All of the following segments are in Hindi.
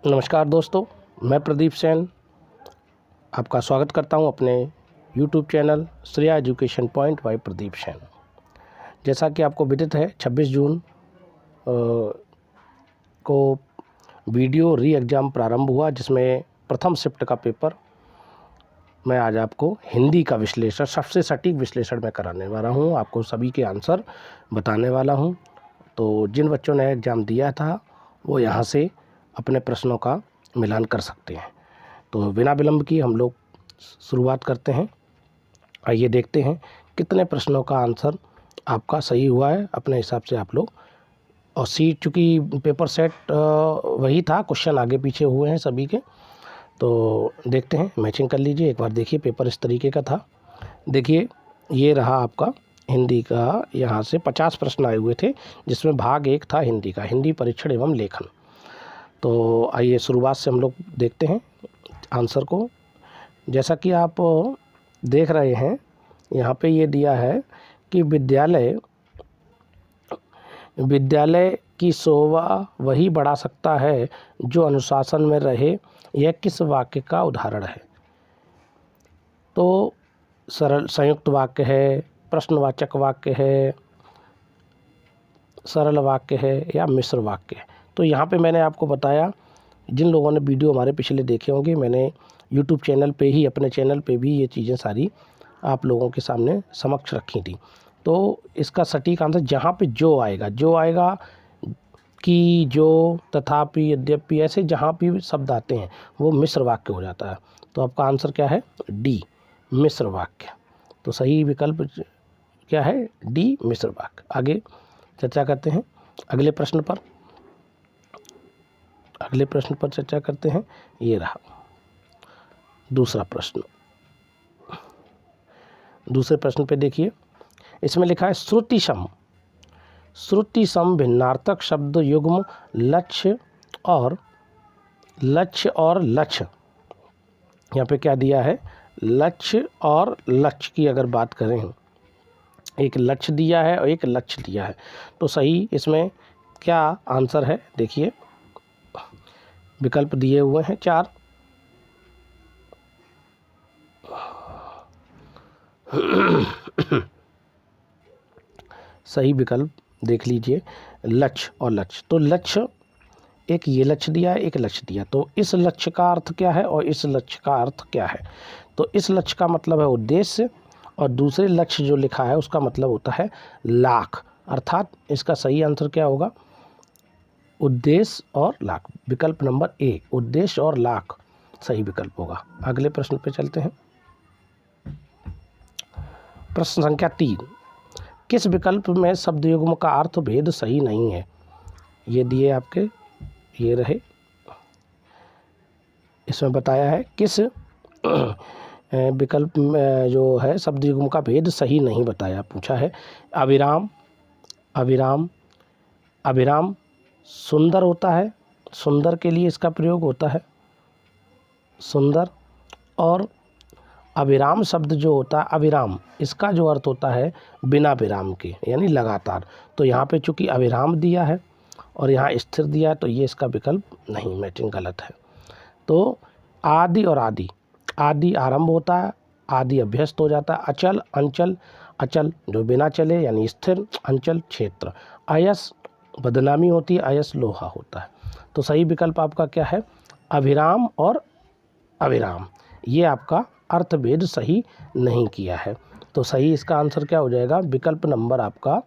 नमस्कार दोस्तों, मैं प्रदीप सेन आपका स्वागत करता हूं अपने YouTube channel Shreya education point by Pradeep Sen. जैसा कि आपको विदित है 26 जून को वीडियो री एग्ज़ाम प्रारंभ हुआ, जिसमें प्रथम शिफ्ट का पेपर मैं आज आपको हिंदी का विश्लेषण, सबसे सटीक विश्लेषण मैं कराने वाला हूं। आपको सभी के आंसर बताने वाला हूं। तो जिन बच्चों ने एग्ज़ाम दिया था वो यहाँ से अपने प्रश्नों का मिलान कर सकते हैं। तो बिना विलंब की हम लोग शुरुआत करते हैं। आइए देखते हैं कितने प्रश्नों का आंसर आपका सही हुआ है। अपने हिसाब से आप लोग, और सीट चूँकि पेपर सेट वही था, क्वेश्चन आगे पीछे हुए हैं सभी के, तो देखते हैं, मैचिंग कर लीजिए। एक बार देखिए, पेपर इस तरीके का था। देखिए, ये रहा आपका हिंदी का। यहाँ से 50 प्रश्न आए हुए थे, जिसमें भाग 1 था हिंदी का, हिंदी परीक्षण एवं लेखन। तो आइए शुरुआत से हम लोग देखते हैं आंसर को। जैसा कि आप देख रहे हैं, यहाँ पे ये दिया है कि विद्यालय की शोभा वही बढ़ा सकता है जो अनुशासन में रहे। यह किस वाक्य का उदाहरण है? तो सरल संयुक्त वाक्य है, प्रश्नवाचक वाक्य है, सरल वाक्य है या मिश्र वाक्य है। तो यहाँ पे मैंने आपको बताया, जिन लोगों ने वीडियो हमारे पिछले देखे होंगे, मैंने YouTube चैनल पे ही, अपने चैनल पे भी ये चीज़ें सारी आप लोगों के सामने समक्ष रखी थी। तो इसका सटीक आंसर जहाँ पे जो आएगा कि, जो, तथापि, यद्यपि, ऐसे जहाँ भी शब्द आते हैं वो मिश्र वाक्य हो जाता है। तो आपका आंसर क्या है? डी, मिश्र वाक्य। तो सही विकल्प क्या है? डी, मिश्र वाक्य। आगे चर्चा करते हैं अगले प्रश्न पर चर्चा करते हैं। ये रहा दूसरा प्रश्न। दूसरे प्रश्न पे देखिए, इसमें लिखा है श्रुतिसम भिन्नार्थक शब्द युग्म लक्ष्य और लक्ष्य। यहाँ पे क्या दिया है? लक्ष्य और लक्ष्य की अगर बात करें, एक लक्ष्य दिया है और एक लक्ष्य दिया है। तो सही इसमें क्या आंसर है? देखिए, विकल्प दिए हुए हैं 4। सही विकल्प देख लीजिए, लक्ष्य और लक्ष्य। तो लक्ष्य, एक ये लक्ष्य दिया है, एक लक्ष्य दिया। तो इस लक्ष्य का अर्थ क्या है और इस लक्ष्य का अर्थ क्या है? तो इस लक्ष्य का मतलब है उद्देश्य, और दूसरे लक्ष्य जो लिखा है उसका मतलब होता है लाख। अर्थात इसका सही आंसर क्या होगा? उद्देश्य और लाख। विकल्प नंबर ए, उद्देश्य और लाख सही विकल्प होगा। अगले प्रश्न पे चलते हैं। प्रश्न संख्या 3, किस विकल्प में शब्द युग्म का अर्थ भेद सही नहीं है? ये दिए आपके, ये रहे। इसमें बताया है किस विकल्प में जो है शब्द युग्म का भेद सही नहीं बताया, पूछा है। अविराम सुंदर होता है, सुंदर के लिए इसका प्रयोग होता है, सुंदर। और अविराम शब्द जो होता है, अविराम, इसका जो अर्थ होता है बिना विराम के, यानी लगातार। तो यहाँ पे चूंकि अविराम दिया है और यहाँ स्थिर दिया है, तो ये इसका विकल्प नहीं, मैचिंग गलत है। तो आदि और आदि आरंभ होता है, आदि अभ्यस्त हो जाता है। अचल, अंचल, अचल जो बिना चले यानी स्थिर, अंचल क्षेत्र। अयस बदनामी होती है, अयस लोहा होता है। तो सही विकल्प आपका क्या है? अभिराम और अविराम। ये आपका अर्थभेद सही नहीं किया है। तो सही इसका आंसर क्या हो जाएगा? विकल्प नंबर आपका,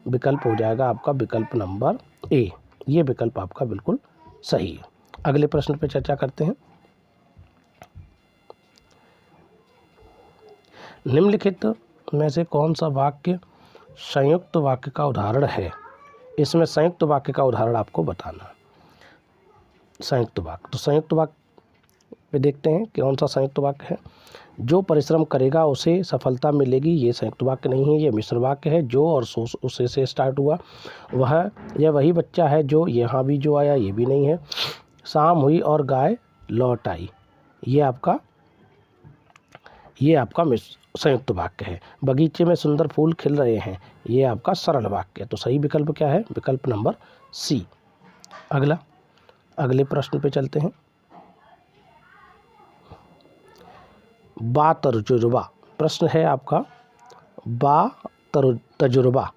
विकल्प हो जाएगा आपका विकल्प नंबर ए। ये विकल्प आपका बिल्कुल सही है। अगले प्रश्न पे चर्चा करते हैं। निम्नलिखित में से कौन सा वाक्य संयुक्त वाक्य का उदाहरण है? इसमें संयुक्त वाक्य का उदाहरण आपको बताना है। संयुक्त वाक्य, तो संयुक्त वाक्य पे देखते हैं कि कौन सा संयुक्त वाक्य है। जो परिश्रम करेगा उसे सफलता मिलेगी, ये संयुक्त वाक्य नहीं है, ये मिश्र वाक्य है। जो और सो उसे से स्टार्ट हुआ, यह वही बच्चा है जो, यहाँ भी जो आया ये भी नहीं है। शाम हुई और गाय लौट आई, ये आपका संयुक्त वाक्य है। बगीचे में सुंदर फूल खिल रहे हैं, ये आपका सरल वाक्य है। तो सही विकल्प क्या है? विकल्प नंबर सी। अगला अगले प्रश्न पे चलते हैं। बा तजुर्बा प्रश्न है आपका, तजुर्बा।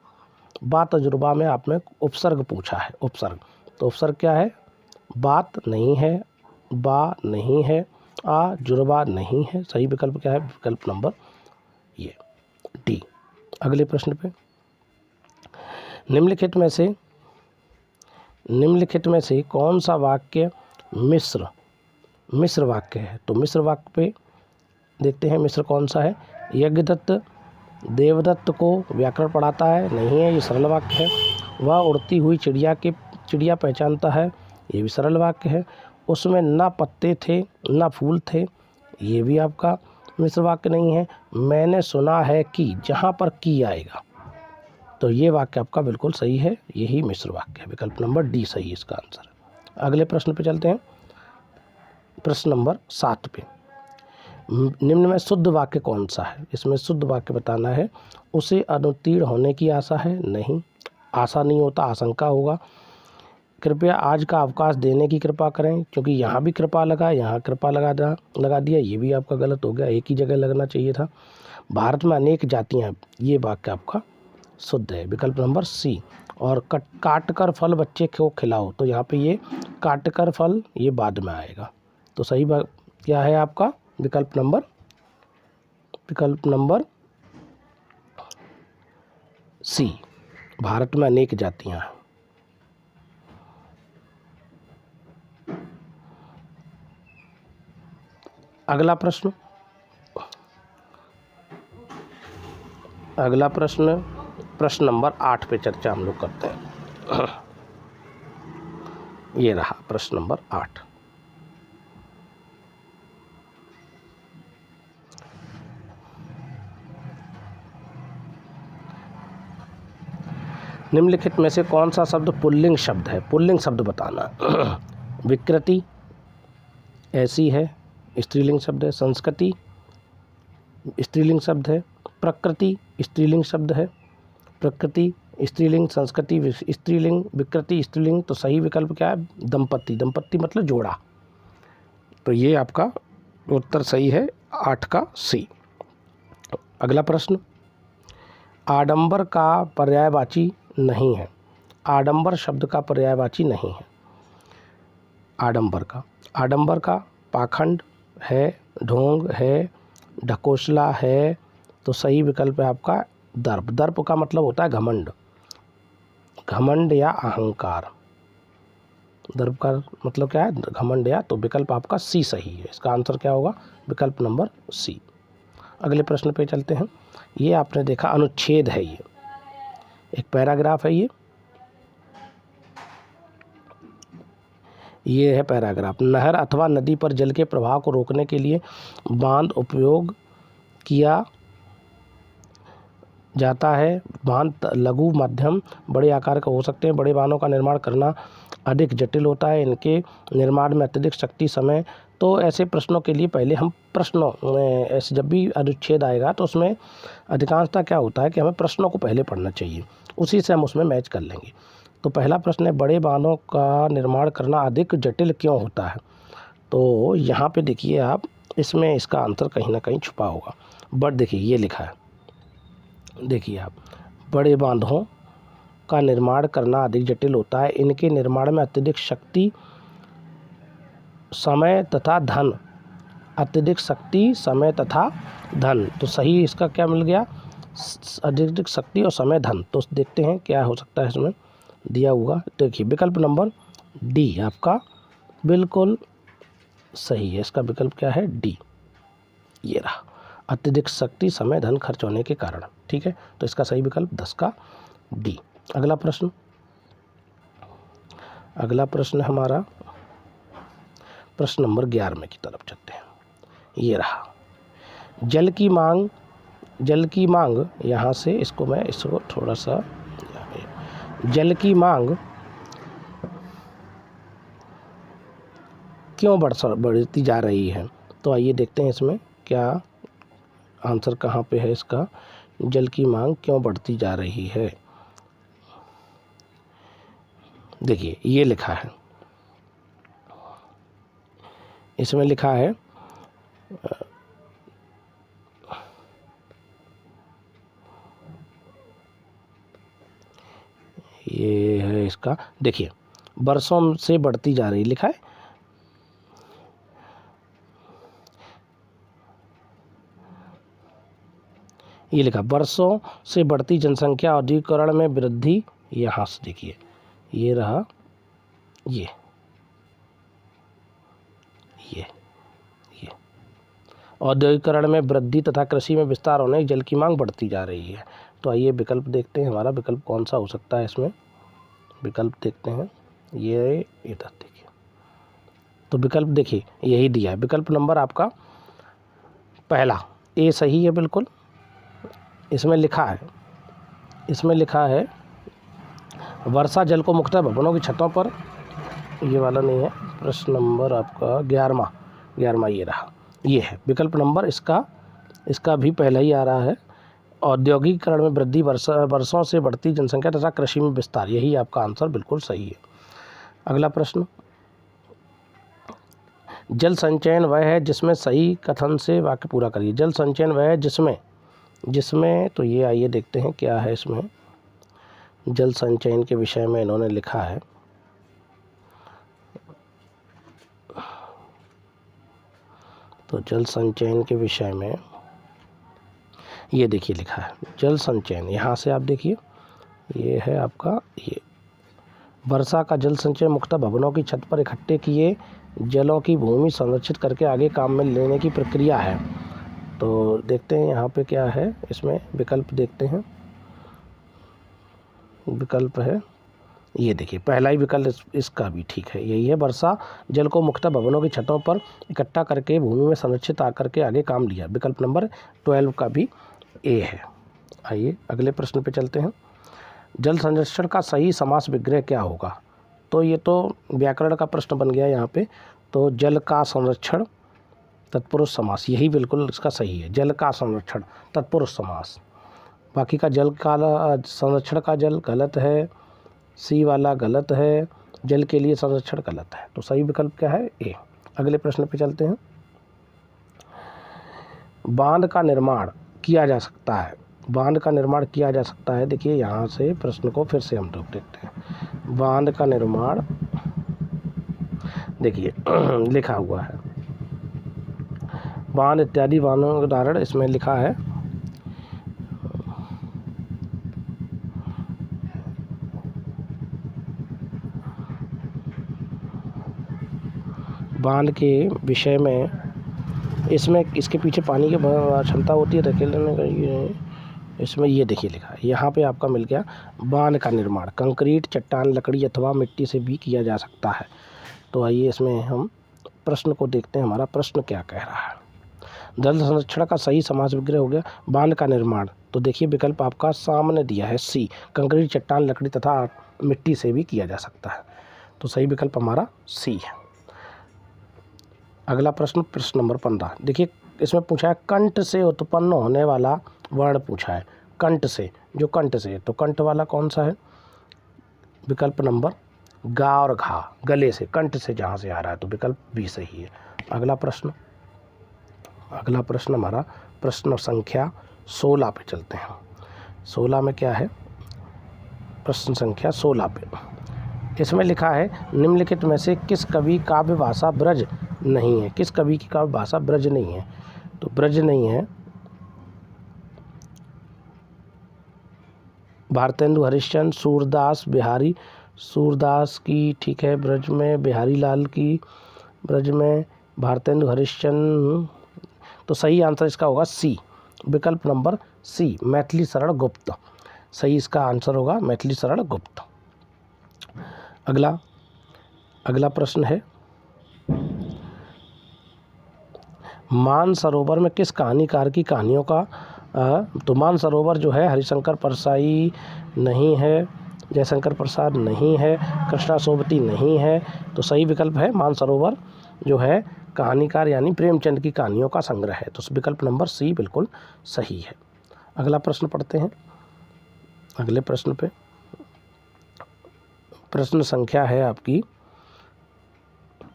बा तजुर्बा में आपने उपसर्ग पूछा है, उपसर्ग। तो उपसर्ग क्या है? बात नहीं है, बा नहीं है, आ जुर्बा नहीं है। सही विकल्प क्या है? विकल्प नंबर ये डी। अगले प्रश्न पे, निम्नलिखित में से कौन सा वाक्य मिश्र वाक्य है? तो मिश्र वाक्य पे देखते हैं, मिश्र कौन सा है? यज्ञदत्त देवदत्त को व्याकरण पढ़ाता है, नहीं है, ये सरल वाक्य है। वह उड़ती हुई चिड़िया पहचानता है, ये भी सरल वाक्य है। उसमें ना पत्ते थे ना फूल थे, ये भी आपका मिश्र वाक्य नहीं है। मैंने सुना है कि, जहाँ पर की आएगा तो ये वाक्य आपका बिल्कुल सही है, यही मिश्र वाक्य है। विकल्प नंबर डी सही है इसका आंसर। अगले प्रश्न पे चलते हैं, प्रश्न नंबर 7 पे। निम्न में शुद्ध वाक्य कौन सा है? इसमें शुद्ध वाक्य बताना है। उसे अनुत्तीर्ण होने की आशा है, नहीं, आशा नहीं होता, आशंका होगा। कृपया आज का अवकाश देने की कृपा करें, क्योंकि यहाँ भी कृपा लगा, यहाँ कृपा लगा दिया, ये भी आपका गलत हो गया, एक ही जगह लगना चाहिए था। भारत में अनेक जातियाँ हैं, ये वाक्य आपका शुद्ध है, विकल्प नंबर सी। और काट कर फल बच्चे को खिलाओ, तो यहाँ पे ये काट कर फल ये बाद में आएगा। तो सही क्या है आपका? विकल्प नंबर सी, भारत में अनेक जातियाँ हैं। अगला प्रश्न प्रश्न नंबर 8 पे चर्चा हम लोग करते हैं। ये रहा प्रश्न नंबर 8। निम्नलिखित में से कौन सा शब्द पुल्लिंग शब्द है? पुल्लिंग शब्द बताना। विकृति ऐसी है, स्त्रीलिंग शब्द है। संस्कृति स्त्रीलिंग शब्द है। प्रकृति स्त्रीलिंग शब्द है। प्रकृति स्त्रीलिंग, संस्कृति स्त्रीलिंग, विकृति स्त्रीलिंग। तो सही विकल्प क्या है? दंपति। दंपति मतलब जोड़ा। तो ये आपका उत्तर सही है, 8 का सी। अगला प्रश्न, आडंबर का पर्यायवाची नहीं है। आडंबर शब्द का पर्यायवाची नहीं है। आडंबर का पाखंड है, ढोंग है, ढकोसला है। तो सही विकल्प है आपका दर्प। दर्प का मतलब होता है घमंड, घमंड या अहंकार। दर्प का मतलब क्या है? घमंड या। तो विकल्प आपका सी सही है, इसका आंसर क्या होगा? विकल्प नंबर सी। अगले प्रश्न पे चलते हैं। ये आपने देखा अनुच्छेद है, ये एक पैराग्राफ है, ये है पैराग्राफ। नहर अथवा नदी पर जल के प्रवाह को रोकने के लिए बांध उपयोग किया जाता है। बांध लघु, मध्यम, बड़े आकार का हो सकते हैं। बड़े बांधों का निर्माण करना अधिक जटिल होता है, इनके निर्माण में अत्यधिक शक्ति, समय। तो ऐसे प्रश्नों के लिए पहले हम प्रश्नों ऐसे जब भी अनुच्छेद आएगा तो उसमें अधिकांशतः क्या होता है कि हमें प्रश्नों को पहले पढ़ना चाहिए, उसी से हम उसमें मैच कर लेंगे। तो पहला प्रश्न है, बड़े बांधों का निर्माण करना अधिक जटिल क्यों होता है? तो यहाँ पे देखिए आप, इसमें इसका आंसर कहीं ना कहीं छुपा होगा। बट देखिए ये लिखा है, देखिए आप, बड़े बांधों का निर्माण करना अधिक जटिल होता है, इनके निर्माण में अत्यधिक शक्ति, समय तथा धन। अत्यधिक शक्ति, समय तथा धन। तो सही इसका क्या मिल गया? अत्यधिक शक्ति और समय, धन। तो देखते हैं क्या हो सकता है इसमें दिया हुआ। देखिए विकल्प नंबर डी आपका बिल्कुल सही है, इसका विकल्प क्या है? डी, ये रहा। अत्यधिक शक्ति, समय, धन खर्च होने के कारण। ठीक है, तो इसका सही विकल्प 10 का डी। अगला प्रश्न हमारा प्रश्न नंबर 11 की तरफ चलते हैं। ये रहा, जल की मांग यहाँ से इसको थोड़ा सा, जल की मांग क्यों बढ़ती जा रही है? तो आइए देखते हैं इसमें क्या आंसर कहाँ पे है इसका। जल की मांग क्यों बढ़ती जा रही है? देखिए ये लिखा है, इसमें लिखा है ये है इसका, देखिए वर्षों से बढ़ती जा रही, लिखा है ये लिखा, वर्षों से बढ़ती जनसंख्या, औद्योगिकरण में वृद्धि, यहाँ से देखिए ये रहा, ये औद्योगिकरण में वृद्धि तथा कृषि में विस्तार होने, जल की मांग बढ़ती जा रही है। तो आइए विकल्प देखते हैं, हमारा विकल्प कौन सा हो सकता है। इसमें विकल्प देखते हैं, ये इधर देखिए, तो विकल्प देखिए यही दिया है, विकल्प नंबर आपका पहला ए सही है बिल्कुल। इसमें लिखा है वर्षा जल को मुख्यतः भवनों की छतों पर, ये वाला नहीं है, प्रश्न नंबर आपका 11वां ये रहा, ये है विकल्प नंबर, इसका भी पहला ही आ रहा है, औद्योगिकरण में वृद्धि, वर्षों से बढ़ती जनसंख्या तथा कृषि में विस्तार, यही आपका आंसर बिल्कुल सही है। अगला प्रश्न, जल संचयन वह है जिसमें, सही कथन से वाक्य पूरा करिए। जल संचयन वह है जिसमें तो ये आइए देखते हैं क्या है इसमें। जल संचयन के विषय में इन्होंने लिखा है, तो जल संचयन के विषय में ये देखिए लिखा है जल संचयन, यहाँ से आप देखिए ये है आपका, ये वर्षा का जल संचय मुख्यतः भवनों की छत पर इकट्ठे किए जलों की भूमि संरक्षित करके आगे काम में लेने की प्रक्रिया है। तो देखते हैं यहाँ पे क्या है, इसमें विकल्प देखते हैं, विकल्प है ये देखिए, पहला ही विकल्प इसका भी ठीक है, यही है, वर्षा जल को मुख्यतः भवनों की छतों पर इकट्ठा करके भूमि में संरक्षित आकर के आगे काम लिया, विकल्प नंबर 12 का भी ए है। आइए अगले प्रश्न पे चलते हैं, जल संरक्षण का सही समास विग्रह क्या होगा। तो ये तो व्याकरण का प्रश्न बन गया यहाँ पे, तो जल का संरक्षण तत्पुरुष समास, यही बिल्कुल इसका सही है, जल का संरक्षण तत्पुरुष समास। बाकी का जल का संरक्षण का जल गलत है, सी वाला गलत है, जल के लिए संरक्षण गलत है, तो सही विकल्प क्या है, ए। अगले प्रश्न पे चलते हैं, बांध का निर्माण किया जा सकता है, बांध का निर्माण किया जा सकता है, देखिए यहाँ से प्रश्न को फिर से हम लोग देखते हैं, बांध का निर्माण देखिए लिखा हुआ है, बांध इत्यादि बांधों का उदाहरण इसमें लिखा है, बांध के विषय में, इसमें इसके पीछे पानी की क्षमता होती है धकेलने का, ये इसमें ये देखिए लिखा है, यहाँ पे आपका मिल गया, बांध का निर्माण कंक्रीट, चट्टान, लकड़ी अथवा मिट्टी से भी किया जा सकता है। तो आइए इसमें हम प्रश्न को देखते हैं, हमारा प्रश्न क्या कह रहा है। जल संरक्षण का सही समास विग्रह हो गया बांध का निर्माण, तो देखिए विकल्प आपका सामने दिया है, सी, कंक्रीट, चट्टान, लकड़ी तथा मिट्टी से भी किया जा सकता है, तो सही विकल्प हमारा सी है। अगला प्रश्न, प्रश्न नंबर 15, देखिए इसमें पूछा है कंठ से उत्पन्न होने वाला वर्ण पूछा है, कंठ से, जो कंठ से, तो कंठ वाला कौन सा है, विकल्प नंबर गा और घा, गले से, कंठ से जहाँ से आ रहा है, तो विकल्प भी सही है। अगला प्रश्न हमारा प्रश्न संख्या 16 पे चलते हैं, 16 में क्या है, प्रश्न संख्या 16 पे इसमें लिखा है, निम्नलिखित में से किस कवि काव्य भाषा ब्रज नहीं है, किस कवि की काव्य भाषा ब्रज नहीं है, तो ब्रज नहीं है, भारतेंदु हरिश्चंद्र, सूरदास की ठीक है ब्रज में, बिहारी लाल की ब्रज में, भारतेंदु हरिश्चंद्र, तो सही आंसर इसका होगा सी, विकल्प नंबर सी, मैथिली शरण गुप्त, सही इसका आंसर होगा मैथिली शरण गुप्त। अगला प्रश्न है, मानसरोवर में किस कहानीकार की कहानियों का, तो मानसरोवर जो है हरिशंकर परसाई नहीं है, जयशंकर प्रसाद नहीं है, कृष्णा सोबती नहीं है, तो सही विकल्प है मानसरोवर जो है कहानीकार यानी प्रेमचंद की कहानियों का संग्रह है, तो विकल्प नंबर सी बिल्कुल सही है। अगला प्रश्न पढ़ते हैं, अगले प्रश्न पे प्रश्न संख्या है आपकी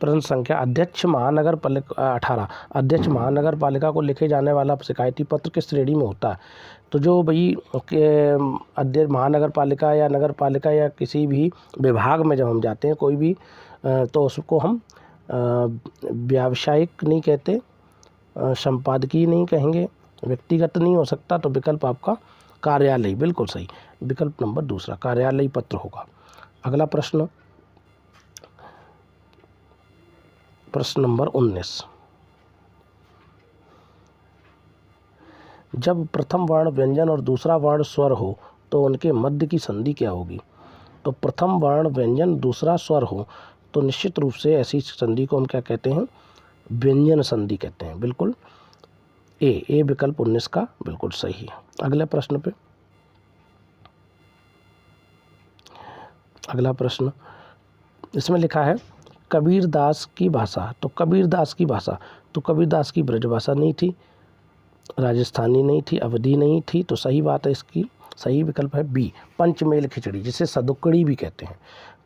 प्रश्न संख्या अध्यक्ष महानगर पालिका 18, अध्यक्ष महानगर पालिका को लिखे जाने वाला शिकायती पत्र किस श्रेणी में होता है? तो जो भाई अध्यक्ष महानगर पालिका या नगर पालिका या किसी भी विभाग में जब हम जाते हैं कोई भी, तो उसको हम व्यावसायिक नहीं कहते, संपादकीय नहीं कहेंगे, व्यक्तिगत नहीं हो सकता, तो विकल्प आपका कार्यालय, बिल्कुल सही, विकल्प नंबर दूसरा कार्यालय पत्र होगा। अगला प्रश्न, प्रश्न नंबर 19, जब प्रथम वर्ण व्यंजन और दूसरा वर्ण स्वर हो तो उनके मध्य की संधि क्या होगी? तो प्रथम वर्ण व्यंजन दूसरा स्वर हो तो निश्चित रूप से ऐसी संधि को हम क्या कहते हैं? व्यंजन संधि कहते हैं, बिल्कुल ए विकल्प 19 का बिल्कुल सही है। अगले प्रश्न पे, अगला प्रश्न, इसमें लिखा है कबीरदास की भाषा, तो कबीरदास की भाषा, तो कबीरदास की ब्रजभाषा नहीं थी, राजस्थानी नहीं थी, अवधी नहीं थी, तो सही बात है इसकी, सही विकल्प है बी, पंचमेल खिचड़ी, जिसे सदुकड़ी भी कहते हैं,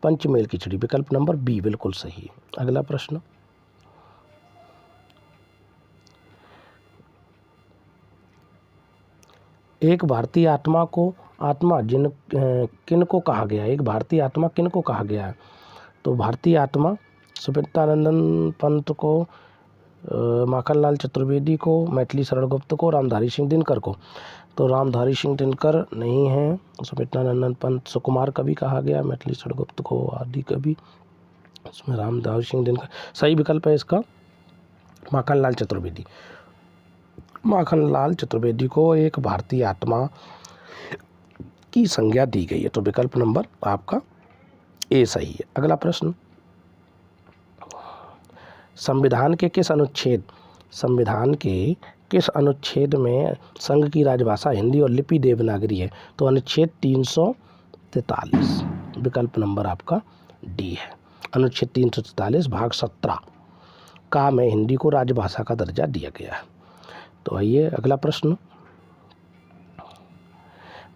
पंचमेल खिचड़ी, विकल्प नंबर बी बिल्कुल सही है। अगला प्रश्न, एक भारतीय आत्मा को किन को कहा गया है? एक भारतीय आत्मा किन को कहा गया है? तो भारतीय आत्मा सुमित्रानंदन पंत को, माखनलाल चतुर्वेदी को, मैथिली शरण गुप्त को, रामधारी सिंह दिनकर को। तो रामधारी सिंह दिनकर नहीं है, सुमित्रानंदन पंत सुकुमार कवि कहा गया, मैथिली शरण गुप्त को आदि कवि, इसमें रामधारी सिंह दिनकर, सही विकल्प है इसका माखनलाल चतुर्वेदी। माखनलाल चतुर्वेदी को एक भारतीय आत्मा की संज्ञा दी गई है, तो विकल्प नंबर आपका ए सही है। अगला प्रश्न, संविधान के किस अनुच्छेद में संघ की राजभाषा हिंदी और लिपि देवनागरी है? तो अनुच्छेद 343, विकल्प नंबर आपका डी है। अनुच्छेद 343 भाग 17 का में हिंदी को राजभाषा का दर्जा दिया गया है। तो आइए अगला प्रश्न,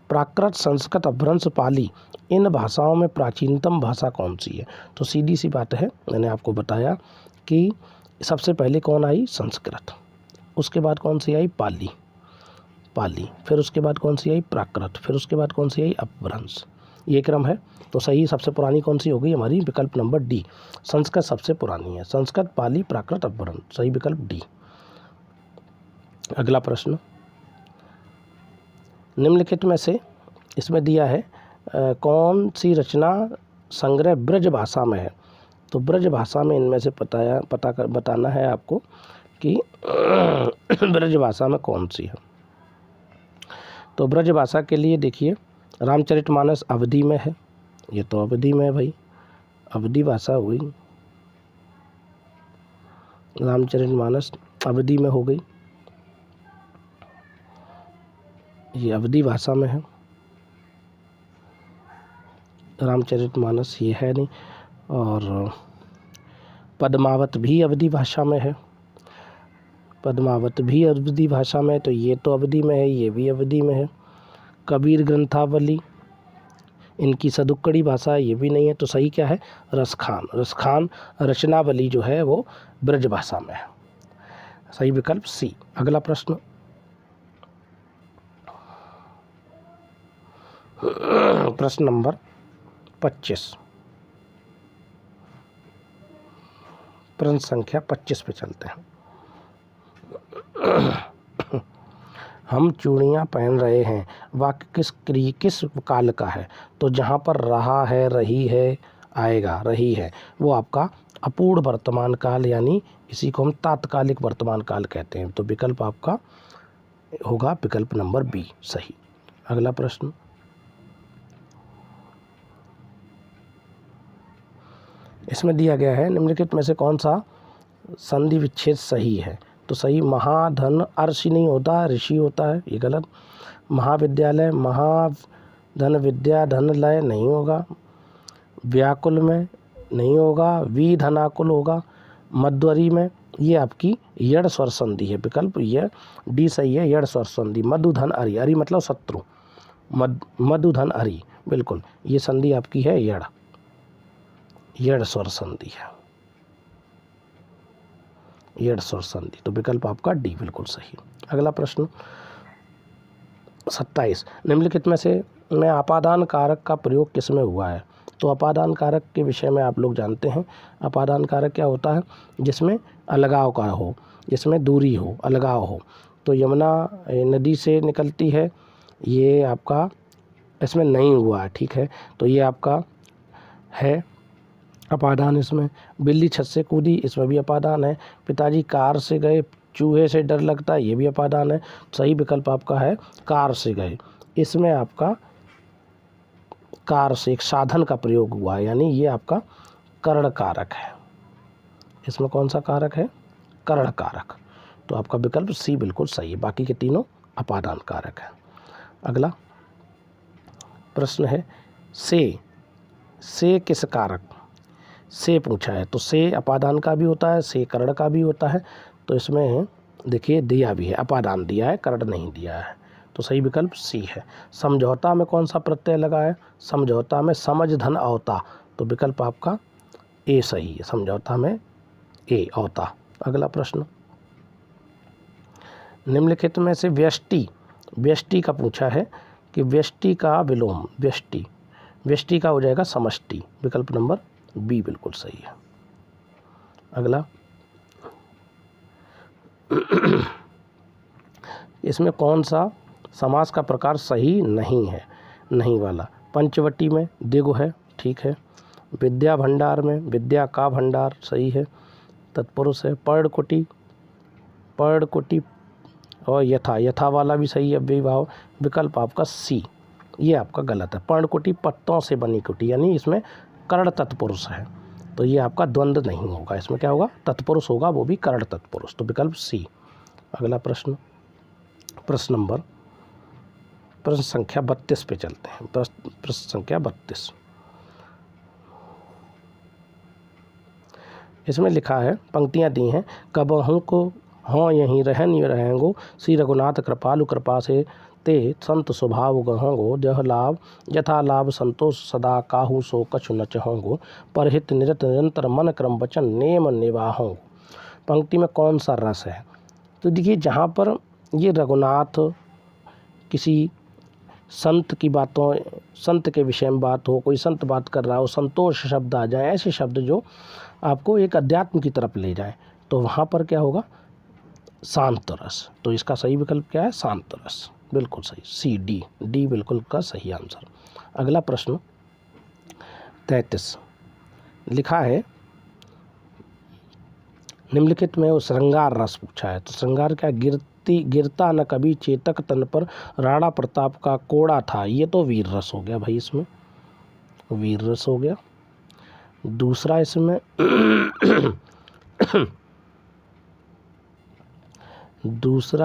प्राकृत, संस्कृत, अपभ्रंश, पाली, इन भाषाओं में प्राचीनतम भाषा कौन सी है? तो सीधी सी बात है, मैंने आपको बताया कि सबसे पहले कौन आई? संस्कृत, उसके बाद कौन सी आई? पाली, फिर उसके बाद कौन सी आई? प्राकृत, फिर उसके बाद कौन सी आई? अपभ्रंश, ये क्रम है। तो सही सबसे पुरानी कौन सी होगी हमारी? विकल्प नंबर डी, संस्कृत सबसे पुरानी है, संस्कृत, पाली, प्राकृत, अपभ्रंश, सही विकल्प डी। अगला प्रश्न, निम्नलिखित में से इसमें दिया है कौन सी रचना संग्रह ब्रज भाषा में है? तो ब्रज भाषा में इनमें से बताना है आपको कि ब्रज भाषा में कौन सी है। तो ब्रज भाषा के लिए देखिए, रामचरितमानस अवधी में है, ये तो अवधी में है भाई, अवधी भाषा हुई, रामचरितमानस अवधी में हो गई, ये अवधी भाषा में है, रामचरितमानस ये है नहीं, और पद्मावत भी अवधी भाषा में है, पद्मावत भी अवधी भाषा में है, तो ये तो अवधी में है, ये भी अवधी में है। कबीर ग्रंथावली, इनकी सदुक्कड़ी भाषा, ये भी नहीं है, तो सही क्या है? रसखान रचनावली जो है वो ब्रज भाषा में है, सही विकल्प सी। अगला प्रश्न, प्रश्न नंबर 25, प्रश्न संख्या 25 पे चलते हैं। हम चूड़ियाँ पहन रहे हैं, वाक्य किस काल का है? तो जहाँ पर रहा है, रही है, आएगा, रही है, वो आपका अपूर्ण वर्तमान काल, यानी इसी को हम तात्कालिक वर्तमान काल कहते हैं, तो विकल्प आपका होगा विकल्प नंबर बी सही। अगला प्रश्न, इसमें दिया गया है निम्नलिखित में से कौन सा संधि विच्छेद सही है? तो सही महाधन, अर्षि नहीं होता, ऋषि होता है, ये गलत। महाविद्यालय, महाधन विद्या धन लय नहीं होगा, व्याकुल में नहीं होगा, वी धनाकुल होगा, मध्वरी में, ये आपकी यड़ स्वर संधि है, विकल्प ये डी सही है, यड़ स्वर संधि। मधुधन अरि, अरि मतलब शत्रु, मधुधन अरि, बिल्कुल ये संधि आपकी है यड़ स्वर संधि है। एड्स और संधि। तो विकल्प आपका डी बिल्कुल सही। अगला प्रश्न 27, निम्नलिखित में से अपादान कारक का प्रयोग किस में हुआ है? तो अपादान कारक के विषय में आप लोग जानते हैं। अपादान कारक क्या होता है? जिसमें अलगाव का हो, जिसमें दूरी हो, अलगाव हो। तो यमुना नदी से निकलती है, ये आपका इसमें नहीं हुआ है, ठीक है। तो ये आपका है अपादान। इसमें बिल्ली छत से कूदी, इसमें भी अपादान है। पिताजी कार से गए, चूहे से डर लगता है, ये भी अपादान है। सही विकल्प आपका है कार से गए। इसमें आपका कार से एक साधन का प्रयोग हुआ है, यानी ये आपका कर्ण कारक है। इसमें कौन सा कारक है? कर्ण कारक। तो आपका विकल्प सी बिल्कुल सही है। बाकी के तीनों अपादान कारक है। अगला प्रश्न है से किस कारक से पूछा है। तो से अपादान का भी होता है, से कर्ण का भी होता है। तो इसमें देखिए दिया भी है, अपादान दिया है, कर्ण नहीं दिया है। तो सही विकल्प सी है। समझौता में कौन सा प्रत्यय लगा है? समझौता में समझ धन औता। तो विकल्प आपका ए सही है। समझौता में ए औता। अगला प्रश्न निम्नलिखित में से व्यष्टि का पूछा है कि व्यष्टि का विलोम, व्यष्टि का हो जाएगा समष्टि। विकल्प नंबर बी बिल्कुल सही है। अगला इसमें कौन सा समास का प्रकार सही नहीं है? नहीं वाला। पंचवटी में दिगु है, ठीक है। विद्या भंडार में विद्या का भंडार सही है, तत्पुरुष है। पर्णकुटी और यथा वाला भी सही है, विभाव। विकल्प आपका सी, ये आपका गलत है। पर्णकुटी पत्तों से बनी कुटी, यानी इसमें कर्ण तत्पुरुष है। तो ये आपका द्वंद्व नहीं होगा, इसमें क्या होगा? तत्पुरुष होगा, वो भी कर्ण तत्पुरुष। तो विकल्प सी। अगला प्रश्न संख्या 32 पे चलते हैं। प्रश्न संख्या 32, इसमें लिखा है, पंक्तियां दी हैं। कबहू को हाँ यहीं रहेंगो, श्री रघुनाथ कृपालु कृपा से ते संत स्वभाव गहोंगो, जह लाभ यथा लाभ संतोष सदा काहू सो कछु न चहोंगो, परहित निरत निरंतर मन क्रम वचन नेम निवाहोंगो। पंक्ति में कौन सा रस है? तो देखिए, जहाँ पर ये रघुनाथ किसी संत की बातों, संत के विषय में बात हो, कोई संत बात कर रहा हो, संतोष शब्द आ जाए, ऐसे शब्द जो आपको एक अध्यात्म की तरफ ले जाए, तो वहाँ पर क्या होगा? शांत रस। तो इसका सही विकल्प क्या है? शांत रस। बिल्कुल सही, सी डी बिल्कुल का सही आंसर। अगला प्रश्न 33, लिखा है, निम्नलिखित में वो श्रृंगार रस पूछा है। तो श्रृंगार क्या? गिरता न कभी चेतक तन पर, राणा प्रताप का कोड़ा था। ये तो वीर रस हो गया भाई, इसमें वीर रस हो गया। दूसरा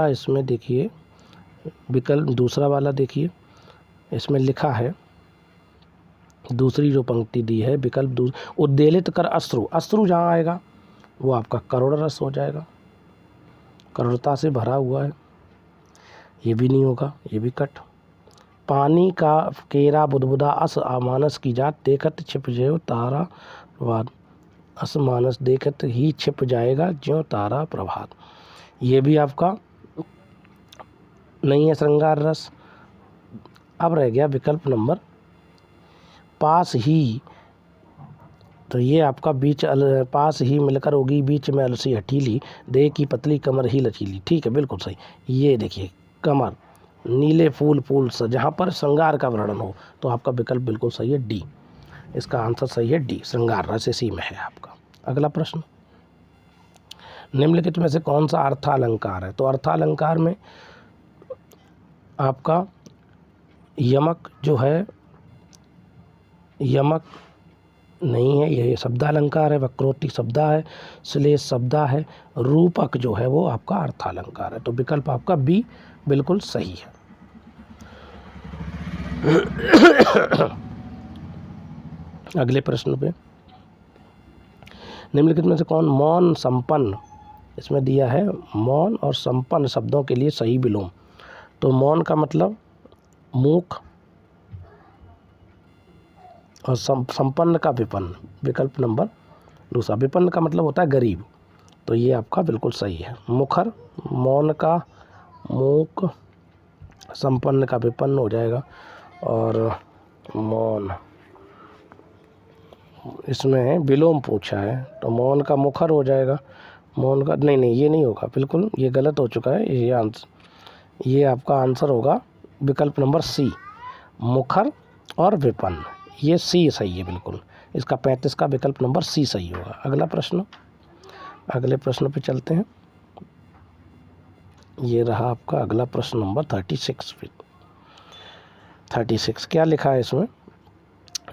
इसमें देखिए विकल्प, दूसरा वाला देखिए, इसमें लिखा है, दूसरी जो पंक्ति दी है विकल्प उद्वेलित कर अश्रु जहाँ आएगा वो आपका करुण रस हो जाएगा, करुणता से भरा हुआ है। ये भी नहीं होगा, ये भी कट। पानी का केरा बुदबुदा अस मानस की जात, देखत छिप ज्यों तारा प्रभात, अस मानस देखत ही छिप जाएगा ज्यों तारा प्रभात। ये भी आपका नहीं है श्रृंगार रस। अब रह गया विकल्प नंबर पास ही। तो ये आपका पास ही मिलकर होगी बीच में अलसी हठीली, दे की पतली कमर ही लचीली। ठीक है, बिल्कुल सही। ये देखिए कमर, नीले फूल सा, जहाँ पर श्रृंगार का वर्णन हो, तो आपका विकल्प बिल्कुल सही है डी। इसका आंसर सही है डी, श्रृंगार रस इसी में है आपका। अगला प्रश्न, निम्नलिखित में से कौन सा अर्थालंकार है? तो अर्थालंकार में आपका यमक जो है, यमक नहीं है, यह शब्दालंकार है। वक्रोक्ति शब्दा है, श्लेष शब्दा है, रूपक जो है वो आपका अर्थालंकार है। तो विकल्प आपका बी बिल्कुल सही है। अगले प्रश्न पे, निम्नलिखित में से कौन मौन संपन्न, इसमें दिया है मौन और संपन्न शब्दों के लिए सही विलोम। तो मौन का मतलब मूक और संपन्न का विपन्न। विकल्प नंबर दूसरा, विपन्न का मतलब होता है गरीब, तो ये आपका बिल्कुल सही है। मुखर, मौन का मूक, संपन्न का विपन्न हो जाएगा, और मौन, इसमें विलोम पूछा है तो मौन का मुखर हो जाएगा। मौन का नहीं, ये नहीं होगा, बिल्कुल ये गलत हो चुका है। ये आंसर, ये आपका आंसर होगा विकल्प नंबर सी, मुखर और विपन्न। ये सी सही है बिल्कुल। इसका 35 का विकल्प नंबर सी सही होगा। अगला प्रश्न, अगले प्रश्न पे चलते हैं। ये रहा आपका अगला प्रश्न नंबर 36 पे। 36 क्या लिखा है इसमें?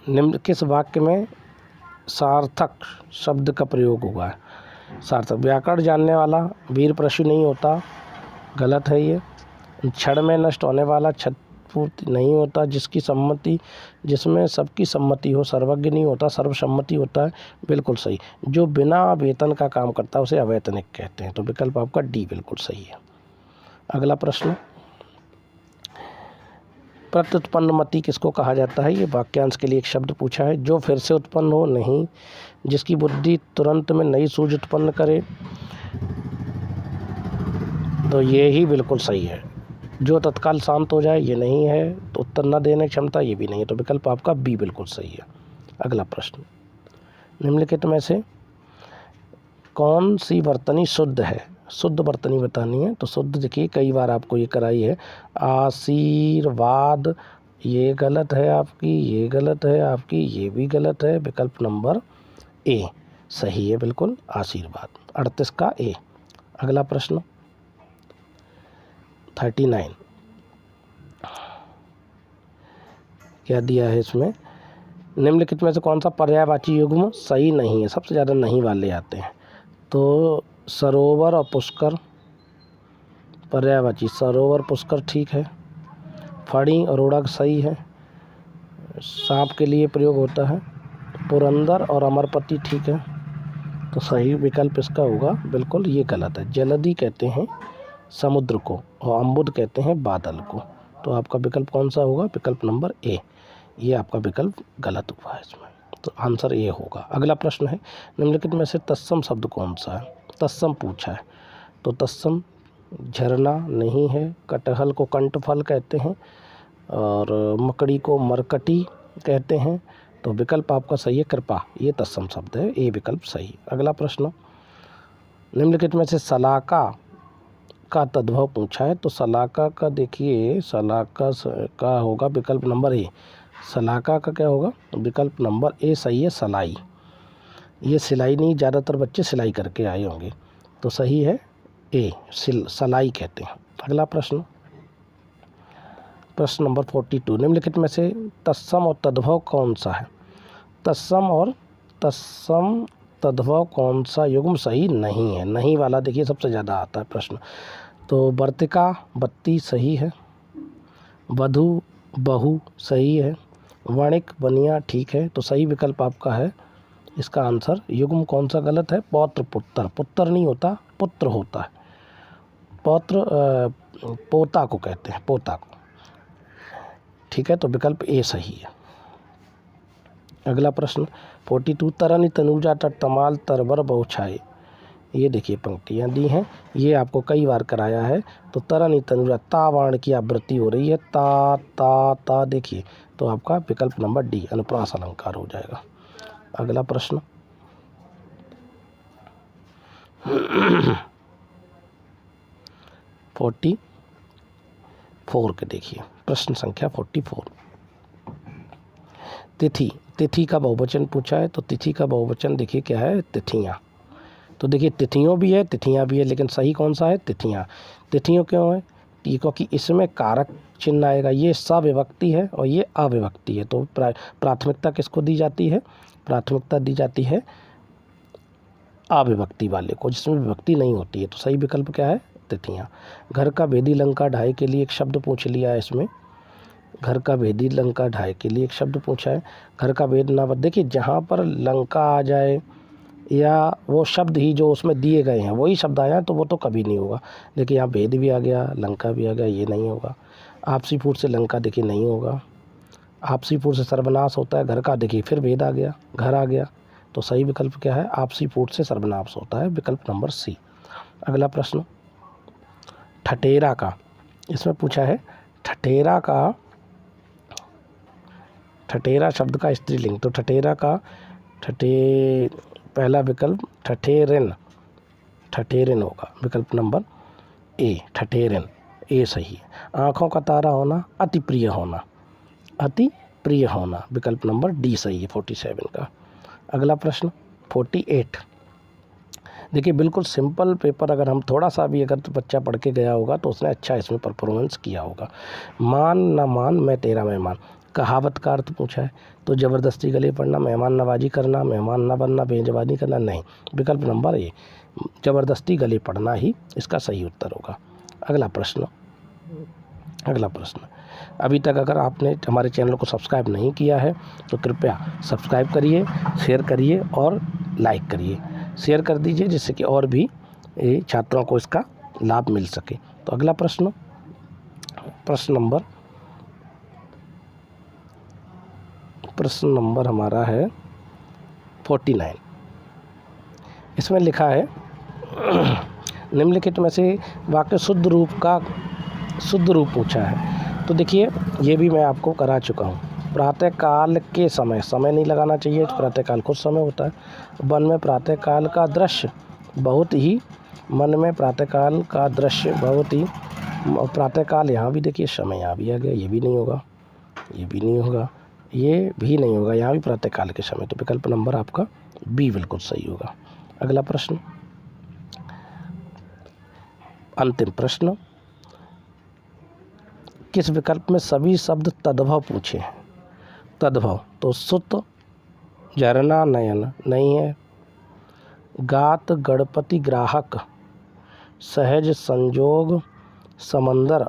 निम्न किस वाक्य में सार्थक शब्द का प्रयोग हुआ है? सार्थक, व्याकरण जानने वाला वीर परशु नहीं होता, गलत है ये। क्षण में नष्ट होने वाला क्षतपूर्ति नहीं होता, जिसमें सबकी सम्मति हो, सर्वज्ञ नहीं होता, सर्वसम्मति होता है, बिल्कुल सही। जो बिना वेतन का काम करता है उसे अवैतनिक कहते हैं, तो विकल्प आपका डी बिल्कुल सही है। अगला प्रश्न, प्रत्युत्पन्नमति किसको कहा जाता है? ये वाक्यांश के लिए एक शब्द पूछा है। जो फिर से उत्पन्न हो, नहीं। जिसकी बुद्धि तुरंत में नई सूझ उत्पन्न करे, तो ये ही बिल्कुल सही है। जो तत्काल शांत हो जाए, ये नहीं है। तो उत्तर न देने की क्षमता, ये भी नहीं है, तो विकल्प आपका बी बिल्कुल सही है। अगला प्रश्न, निम्नलिखित में से कौन सी वर्तनी शुद्ध है? शुद्ध वर्तनी बतानी है, तो शुद्ध देखिए कई बार आपको ये कराई है। आशीर्वाद, ये गलत है आपकी, ये गलत है आपकी, ये भी गलत है। विकल्प नंबर ए सही है बिल्कुल, आशीर्वाद। 38 का ए। अगला प्रश्न 39, क्या दिया है इसमें? निम्नलिखित में से कौन सा पर्यायवाची युग्म सही नहीं है? सबसे ज़्यादा नहीं वाले आते हैं। तो सरोवर और पुष्कर, पर्यायवाची सरोवर पुष्कर ठीक है। फड़ी और उड़ग सही है, सांप के लिए प्रयोग होता है। पुरंदर और अमरपति ठीक है, तो सही विकल्प इसका होगा बिल्कुल, ये गलत है। जलधि कहते हैं समुद्र को और अम्बुद कहते हैं बादल को, तो आपका विकल्प कौन सा होगा? विकल्प नंबर ए। ये आपका विकल्प गलत हुआ है इसमें, तो आंसर ए होगा। अगला प्रश्न है, निम्नलिखित में से तत्सम शब्द कौन सा है? तत्सम पूछा है, तो तत्सम झरना नहीं है। कटहल को कंठफल कहते हैं, और मकड़ी को मरकटी कहते हैं, तो विकल्प आपका सही है कृपा, ये तत्सम शब्द है, ए विकल्प सही। अगला प्रश्न, निम्नलिखित में से सलाका का तद्भव पूछा है, तो सलाका का देखिए, सलाका का होगा विकल्प नंबर ए। सलाका का क्या होगा? विकल्प नंबर ए सही है, सलाई। ये सिलाई नहीं, ज़्यादातर बच्चे सिलाई करके आए होंगे, तो सही है ए, सलाई कहते हैं। अगला प्रश्न, प्रश्न नंबर 42, निम्नलिखित में से तत्सम और तद्भव कौन सा है? तत्सम और तत्सम तद्भव कौन सा युग्म सही नहीं है? नहीं वाला देखिए सबसे ज़्यादा आता है प्रश्न। तो वर्तिका बत्ती सही है, वधु बहू सही है, वणिक बनिया ठीक है, तो सही विकल्प आपका है इसका आंसर। युग्म कौन सा गलत है? पौत्र पुत्र, पुत्र नहीं होता, पुत्र होता है। पौत्र पोता को कहते हैं, पोता को, ठीक है, तो विकल्प ए सही है। अगला प्रश्न 42, तरनि तनुजा तट तमाल तरबर बहुछाए, ये देखिए पंक्तियाँ दी हैं, ये आपको कई बार कराया है। तो तरनि तनुजा, ता वर्ण की आवृत्ति हो रही है, ता ता ता, देखिए, तो आपका विकल्प नंबर डी अनुप्रास अलंकार हो जाएगा। अगला प्रश्न 44 के देखिए, प्रश्न संख्या 44, तिथि, तिथि का बहुवचन पूछा है, तो तिथि का बहुवचन देखिए क्या है? तिथियाँ। तो देखिए तिथियों भी है, तिथियाँ भी है, लेकिन सही कौन सा है? तिथियाँ। तिथियों क्यों है? क्योंकि इसमें कारक चिन्ह आएगा, ये सविभक्ति है और ये अविभक्ति है, तो प्राथमिकता किसको दी जाती है? प्राथमिकता दी जाती है अविभक्ति वाले को, जिसमें विभक्ति नहीं होती है, तो सही विकल्प क्या है? तिथियाँ। घर का भेदी लंका ढाई के लिए एक शब्द पूछ लिया है इसमें, घर का भेदी लंका ढाई के लिए एक शब्द पूछा है। घर का भेद ना, देखिए जहाँ पर लंका आ जाए या वो शब्द ही जो उसमें दिए गए हैं वही शब्द आया तो वो तो कभी नहीं होगा। देखिए यहाँ भेद भी आ गया, लंका भी आ गया, ये नहीं होगा। आपसी फूट से लंका देखिए नहीं होगा। आपसी फूट से सर्वनाश होता है, घर का देखिए फिर भेद आ गया, घर आ गया, तो सही विकल्प क्या है? आपसी फूट से सर्वनाश होता है, विकल्प नंबर सी। अगला प्रश्न, ठठेरा का, इसमें पूछा है ठठेरा का, ठठेरा शब्द का स्त्रीलिंग, तो ठठेरा का पहला विकल्प ठठेरिन, ठठेरिन होगा, विकल्प नंबर ए, ठठेरिन, ए सही है। आँखों का तारा होना, अति प्रिय होना, अति प्रिय होना, विकल्प नंबर डी सही है 47 का। अगला प्रश्न 48, देखिए बिल्कुल सिंपल पेपर, अगर हम थोड़ा सा भी अगर तो बच्चा पढ़ के गया होगा तो उसने अच्छा इसमें परफॉर्मेंस किया होगा। मान न मान मैं तेरा मेहमान, कहावत का अर्थ पूछा है, तो ज़बरदस्ती गले पड़ना, मेहमान नवाजी करना, मेहमान न बनना, बेजबानी करना, नहीं, विकल्प नंबर ए, ज़बरदस्ती गले पड़ना ही इसका सही उत्तर होगा। अगला प्रश्न, अगला प्रश्न, अभी तक अगर आपने हमारे चैनल को सब्सक्राइब नहीं किया है तो कृपया सब्सक्राइब करिए, शेयर करिए और लाइक करिए, शेयर कर दीजिए जिससे कि और भी छात्रों को इसका लाभ मिल सके। तो अगला प्रश्न, प्रश्न नंबर हमारा है 49। इसमें लिखा है निम्नलिखित में से वाक्य शुद्ध रूप पूछा है। तो देखिए ये भी मैं आपको करा चुका हूँ। प्रातःकाल के समय, समय नहीं लगाना चाहिए, प्रातःकाल कुछ समय होता है। वन में प्रातःकाल का दृश्य बहुत ही, मन में प्रातःकाल का दृश्य बहुत ही, प्रातःकाल यहाँ भी देखिए, समय यहाँ भी आ गया, ये भी नहीं होगा, ये भी नहीं होगा, ये भी नहीं होगा, यहाँ भी प्रातःकाल के समय, तो विकल्प नंबर आपका बी बिल्कुल सही होगा। अगला प्रश्न, अंतिम प्रश्न, किस विकल्प में सभी शब्द तद्भव पूछे हैं? तद्भव, तो सुत, झरना, नयन नहीं है, गात, गणपति, ग्राहक, सहज, संजोग, समंदर,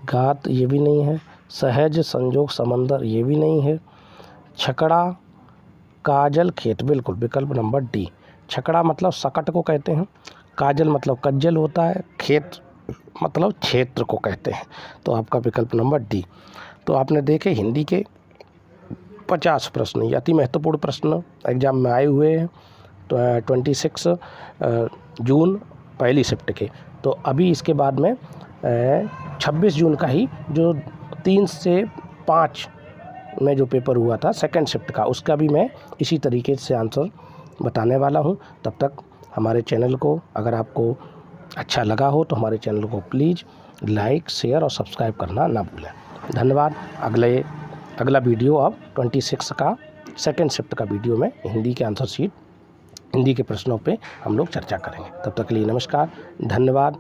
गात ये भी नहीं है, सहज, संजोग, समंदर ये भी नहीं है, छकड़ा, काजल, खेत, बिल्कुल विकल्प नंबर डी। छकड़ा मतलब सकट को कहते हैं, काजल मतलब कज्जल होता है, खेत मतलब क्षेत्र को कहते हैं, तो आपका विकल्प नंबर डी। तो आपने देखे हिंदी के 50 प्रश्न, ये अति महत्वपूर्ण प्रश्न एग्जाम में आए हुए हैं, तो 26 जून पहली शिफ्ट के। तो अभी इसके बाद में 26 जून का ही जो 3 से 5 में जो पेपर हुआ था सेकंड शिफ्ट का, उसका भी मैं इसी तरीके से आंसर बताने वाला हूं। तब तक हमारे चैनल को, अगर आपको अच्छा लगा हो तो हमारे चैनल को प्लीज़ लाइक, शेयर और सब्सक्राइब करना ना भूलें। धन्यवाद। अगला वीडियो अब 26 का सेकंड शिफ्ट का वीडियो में हिंदी के आंसर शीट, हिंदी के प्रश्नों पे हम लोग चर्चा करेंगे। तब तक के लिए नमस्कार, धन्यवाद।